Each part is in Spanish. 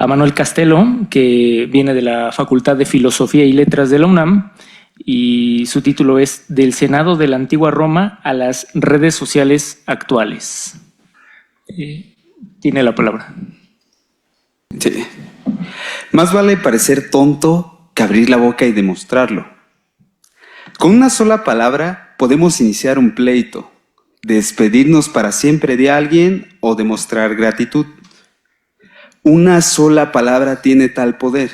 a Manuel Castelo, que viene de la Facultad de Filosofía y Letras de la UNAM, y su título es Del Senado de la Antigua Roma a las redes sociales actuales. Tiene la palabra. Sí. Más vale parecer tonto que abrir la boca y demostrarlo. Con una sola palabra podemos iniciar un pleito, despedirnos para siempre de alguien o demostrar gratitud. Una sola palabra tiene tal poder.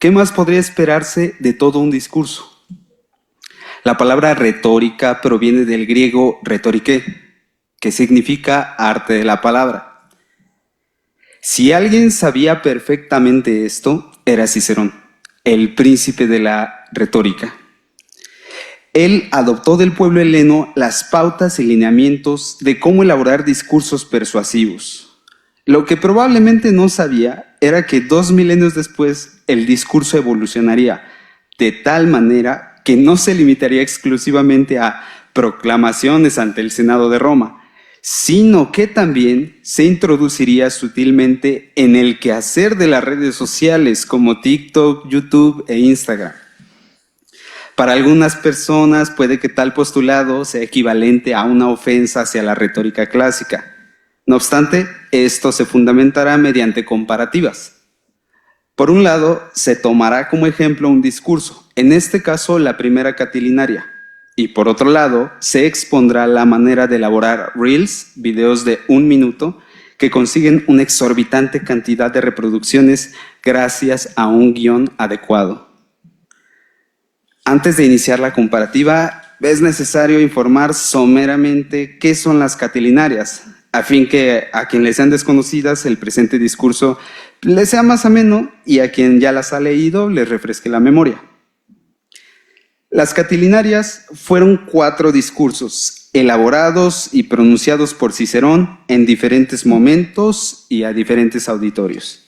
¿Qué más podría esperarse de todo un discurso? La palabra retórica proviene del griego retorike, que significa arte de la palabra. Si alguien sabía perfectamente esto, era Cicerón, el príncipe de la retórica. Él adoptó del pueblo heleno las pautas y lineamientos de cómo elaborar discursos persuasivos. Lo que probablemente no sabía era que 2 milenios después el discurso evolucionaría de tal manera que no se limitaría exclusivamente a proclamaciones ante el Senado de Roma, sino que también se introduciría sutilmente en el quehacer de las redes sociales como TikTok, YouTube e Instagram. Para algunas personas puede que tal postulado sea equivalente a una ofensa hacia la retórica clásica. No obstante, esto se fundamentará mediante comparativas. Por un lado, se tomará como ejemplo un discurso, en este caso la primera catilinaria, y por otro lado, se expondrá la manera de elaborar reels, videos de 1 minuto, que consiguen una exorbitante cantidad de reproducciones gracias a un guión adecuado. Antes de iniciar la comparativa, es necesario informar someramente qué son las catilinarias, a fin que a quien les sean desconocidas el presente discurso les sea más ameno y a quien ya las ha leído les refresque la memoria. Las catilinarias fueron 4 discursos elaborados y pronunciados por Cicerón en diferentes momentos y a diferentes auditorios.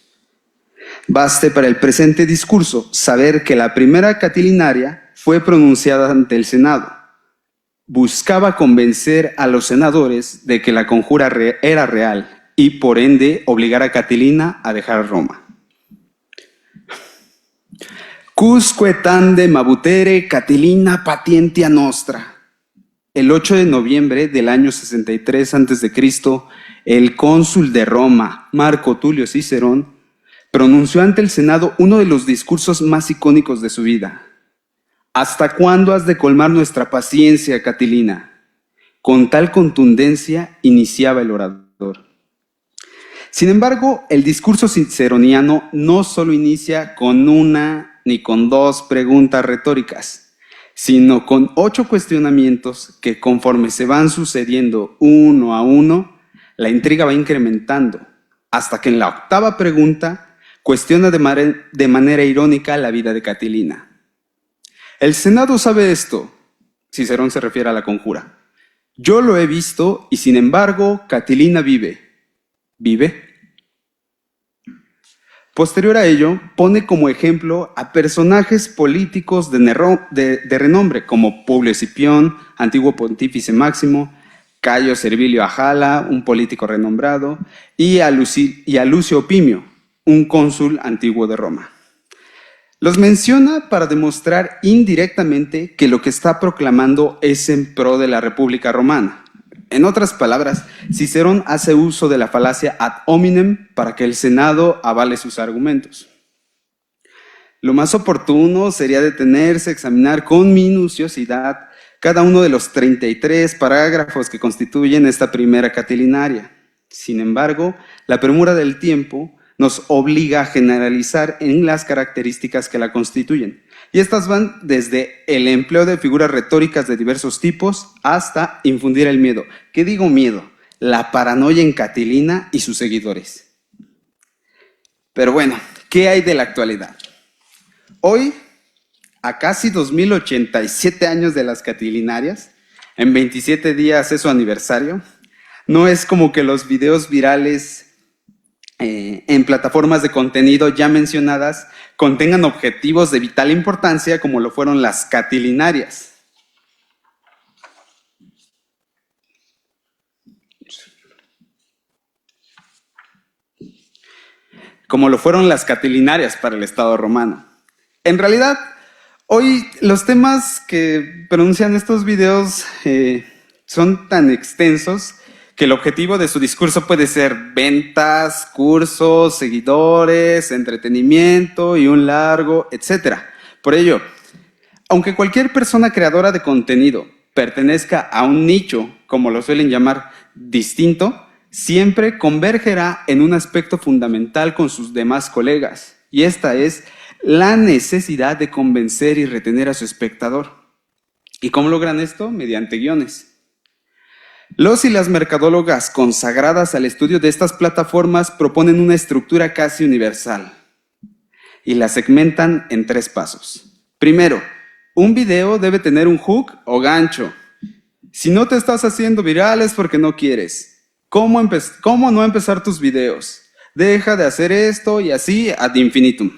Baste para el presente discurso saber que la primera catilinaria fue pronunciada ante el Senado. Buscaba convencer a los senadores de que la conjura era real y por ende obligar a Catilina a dejar Roma. Cusque tande mabutere Catilina patientia nostra. El 8 de noviembre del año 63 a.C., el cónsul de Roma, Marco Tulio Cicerón, pronunció ante el Senado uno de los discursos más icónicos de su vida. ¿Hasta cuándo has de colmar nuestra paciencia, Catilina? Con tal contundencia iniciaba el orador. Sin embargo, el discurso ciceroniano no solo inicia con una ni con 2 preguntas retóricas, sino con 8 cuestionamientos que conforme se van sucediendo uno a uno, la intriga va incrementando, hasta que en la 8ª pregunta cuestiona de manera irónica la vida de Catilina. El Senado sabe esto, Cicerón se refiere a la conjura. Yo lo he visto y sin embargo Catilina vive. ¿Vive? Posterior a ello, pone como ejemplo a personajes políticos de renombre como Publio Escipión, antiguo pontífice máximo, Cayo Servilio Ajala, un político renombrado, y a Lucio Opimio, un cónsul antiguo de Roma. Los menciona para demostrar indirectamente que lo que está proclamando es en pro de la República Romana. En otras palabras, Cicerón hace uso de la falacia ad hominem para que el Senado avale sus argumentos. Lo más oportuno sería detenerse a examinar con minuciosidad cada uno de los 33 parágrafos que constituyen esta primera catilinaria. Sin embargo, la premura del tiempo nos obliga a generalizar en las características que la constituyen. Y estas van desde el empleo de figuras retóricas de diversos tipos hasta infundir el miedo. ¿Qué digo miedo? La paranoia en Catilina y sus seguidores. Pero bueno, ¿qué hay de la actualidad? Hoy, a casi 2087 años de las catilinarias, en 27 días es su aniversario, no es como que los videos virales en plataformas de contenido ya mencionadas contengan objetivos de vital importancia como lo fueron las catilinarias. como lo fueron las catilinarias para el Estado romano. En realidad, hoy los temas que pronuncian estos videos son tan extensos que el objetivo de su discurso puede ser ventas, cursos, seguidores, entretenimiento y un largo, etcétera. Por ello, aunque cualquier persona creadora de contenido pertenezca a un nicho, como lo suelen llamar, distinto, siempre convergerá en un aspecto fundamental con sus demás colegas, y esta es la necesidad de convencer y retener a su espectador. ¿Y cómo logran esto? Mediante guiones. Los y las mercadólogas consagradas al estudio de estas plataformas proponen una estructura casi universal y la segmentan en 3 pasos. Primero, un video debe tener un hook o gancho. Si no te estás haciendo viral es porque no quieres. ¿Cómo no empezar tus videos? Deja de hacer esto y así ad infinitum.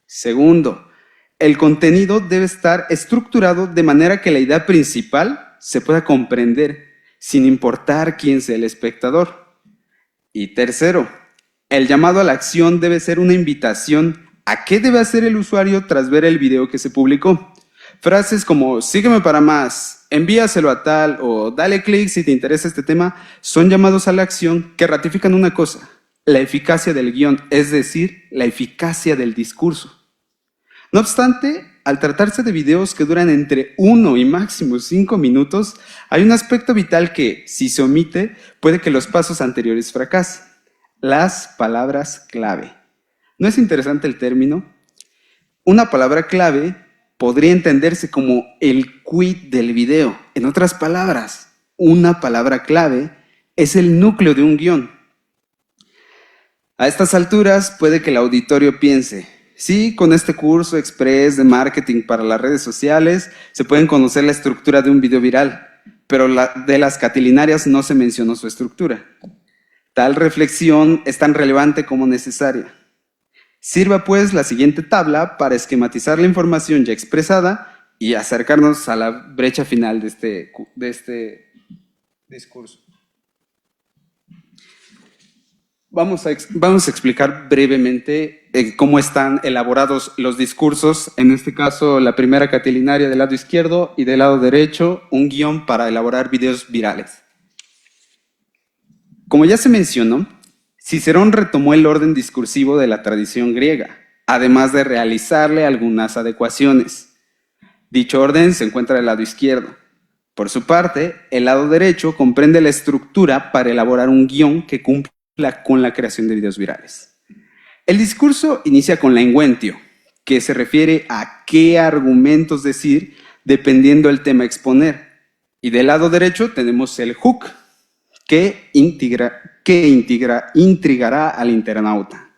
Segundo, el contenido debe estar estructurado de manera que la idea principal se pueda comprender sin importar quién sea el espectador. Y tercero, el llamado a la acción debe ser una invitación a qué debe hacer el usuario tras ver el video que se publicó. Frases como sígueme para más, envíaselo a tal o dale clic si te interesa este tema son llamados a la acción que ratifican una cosa, la eficacia del guión, es decir, la eficacia del discurso. No obstante, al tratarse de videos que duran entre 1 y máximo 5 minutos, hay un aspecto vital que, si se omite, puede que los pasos anteriores fracasen. Las palabras clave. ¿No es interesante el término? Una palabra clave podría entenderse como el quid del video. En otras palabras, una palabra clave es el núcleo de un guión. A estas alturas puede que el auditorio piense, sí, con este curso express de marketing para las redes sociales se pueden conocer la estructura de un video viral, pero de las catilinarias no se mencionó su estructura. Tal reflexión es tan relevante como necesaria. Sirva pues la siguiente tabla para esquematizar la información ya expresada y acercarnos a la brecha final de este discurso. Vamos a explicar brevemente cómo están elaborados los discursos, en este caso la primera catilinaria del lado izquierdo y del lado derecho un guión para elaborar videos virales. Como ya se mencionó, Cicerón retomó el orden discursivo de la tradición griega, además de realizarle algunas adecuaciones. Dicho orden se encuentra del lado izquierdo. Por su parte, el lado derecho comprende la estructura para elaborar un guión que cumple con la creación de videos virales. El discurso inicia con la ingüentio, que se refiere a qué argumentos decir dependiendo del tema a exponer. Y del lado derecho tenemos el hook, que intrigará al internauta.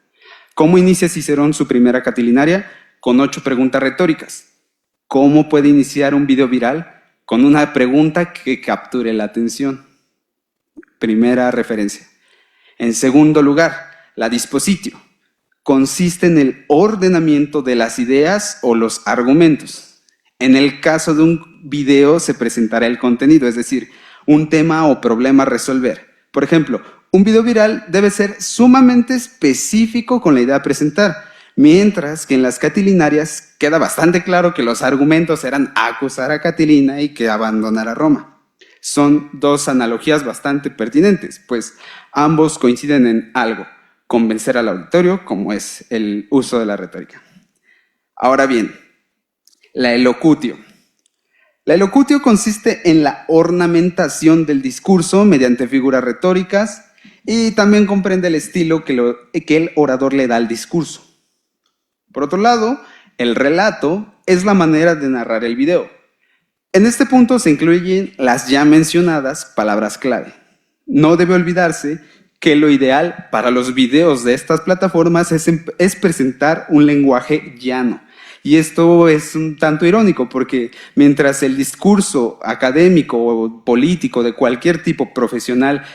¿Cómo inicia Cicerón su primera catilinaria? Con 8 preguntas retóricas. ¿Cómo puede iniciar un video viral? Con una pregunta que capture la atención. Primera referencia. En segundo lugar, la dispositio. Consiste en el ordenamiento de las ideas o los argumentos. En el caso de un video se presentará el contenido, es decir, un tema o problema a resolver. Por ejemplo, un video viral debe ser sumamente específico con la idea a presentar, mientras que en las catilinarias queda bastante claro que los argumentos eran acusar a Catilina y que abandonara Roma. Son 2 analogías bastante pertinentes, pues ambos coinciden en algo, convencer al auditorio, como es el uso de la retórica. Ahora bien, la elocutio. La elocutio consiste en la ornamentación del discurso mediante figuras retóricas y también comprende el estilo que el orador le da al discurso. Por otro lado, el relato es la manera de narrar el video. En este punto se incluyen las ya mencionadas palabras clave. No debe olvidarse que lo ideal para los videos de estas plataformas es presentar un lenguaje llano. Y esto es un tanto irónico porque mientras el discurso académico o político de cualquier tipo profesional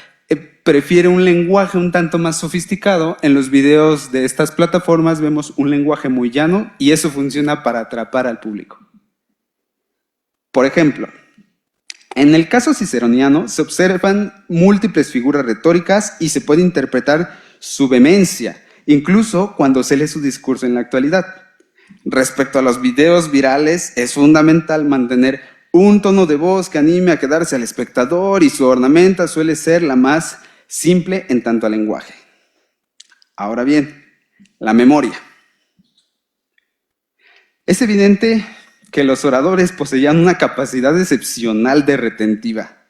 prefiere un lenguaje un tanto más sofisticado, en los videos de estas plataformas vemos un lenguaje muy llano y eso funciona para atrapar al público. Por ejemplo, en el caso ciceroniano se observan múltiples figuras retóricas y se puede interpretar su vehemencia incluso cuando se lee su discurso en la actualidad. Respecto a los videos virales, es fundamental mantener un tono de voz que anime a quedarse al espectador y su ornamenta suele ser la más simple en tanto al lenguaje. Ahora bien, la memoria. Es evidente que los oradores poseían una capacidad excepcional de retentiva,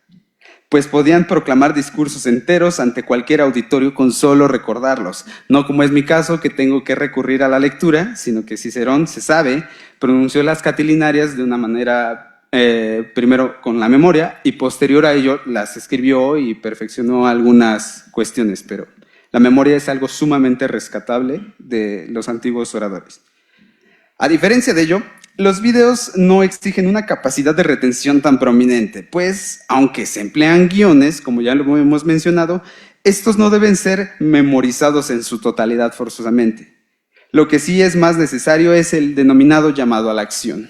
pues podían proclamar discursos enteros ante cualquier auditorio con solo recordarlos. No como es mi caso, que tengo que recurrir a la lectura, sino que Cicerón, se sabe, pronunció las catilinarias de una manera, primero con la memoria, y posterior a ello las escribió y perfeccionó algunas cuestiones, pero la memoria es algo sumamente rescatable de los antiguos oradores. A diferencia de ello, los videos no exigen una capacidad de retención tan prominente, pues aunque se emplean guiones, como ya lo hemos mencionado, estos no deben ser memorizados en su totalidad forzosamente. Lo que sí es más necesario es el denominado llamado a la acción.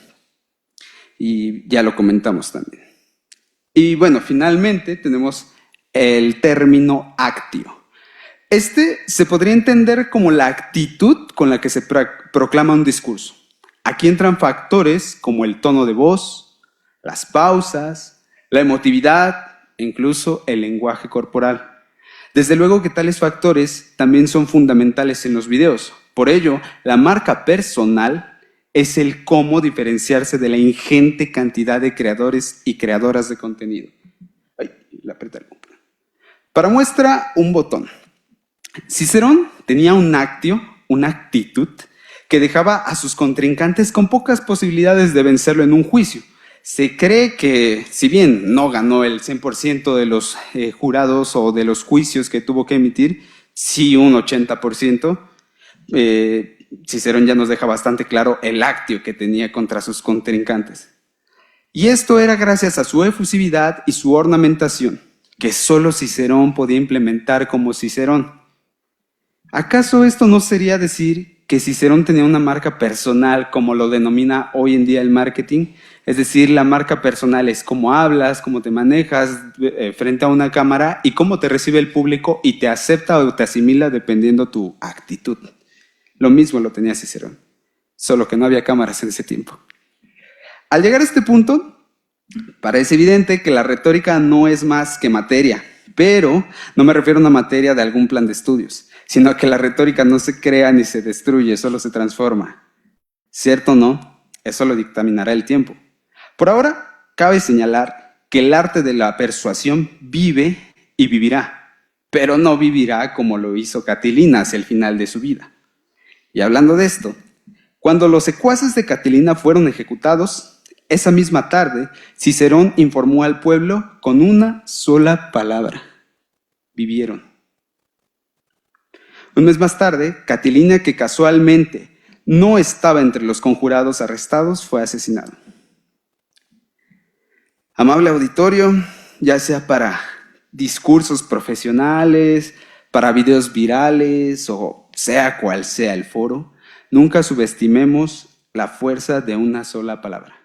Y ya lo comentamos también. Y bueno, finalmente tenemos el término actio. Este se podría entender como la actitud con la que se proclama un discurso. Aquí entran factores como el tono de voz, las pausas, la emotividad e incluso el lenguaje corporal. Desde luego que tales factores también son fundamentales en los videos. Por ello, la marca personal es el cómo diferenciarse de la ingente cantidad de creadores y creadoras de contenido. Ay, le apreté algo. Para muestra, un botón. Cicerón tenía un actio, una actitud, que dejaba a sus contrincantes con pocas posibilidades de vencerlo en un juicio. Se cree que, si bien no ganó el 100% de los jurados o de los juicios que tuvo que emitir, sí un 80%, Cicerón ya nos deja bastante claro el actio que tenía contra sus contrincantes. Y esto era gracias a su efusividad y su ornamentación, que solo Cicerón podía implementar como Cicerón. ¿Acaso esto no sería decir que Cicerón tenía una marca personal, como lo denomina hoy en día el marketing? Es decir, la marca personal es cómo hablas, cómo te manejas frente a una cámara y cómo te recibe el público y te acepta o te asimila dependiendo tu actitud. Lo mismo lo tenía Cicerón, solo que no había cámaras en ese tiempo. Al llegar a este punto, parece evidente que la retórica no es más que materia, pero no me refiero a una materia de algún plan de estudios, sino que la retórica no se crea ni se destruye, solo se transforma. ¿Cierto o no? Eso lo dictaminará el tiempo. Por ahora, cabe señalar que el arte de la persuasión vive y vivirá, pero no vivirá como lo hizo Catilina hacia el final de su vida. Y hablando de esto, cuando los secuaces de Catilina fueron ejecutados, esa misma tarde, Cicerón informó al pueblo con una sola palabra: vivieron. Un mes más tarde, Catilina, que casualmente no estaba entre los conjurados arrestados, fue asesinado. Amable auditorio, ya sea para discursos profesionales, para videos virales o sea cual sea el foro, nunca subestimemos la fuerza de una sola palabra.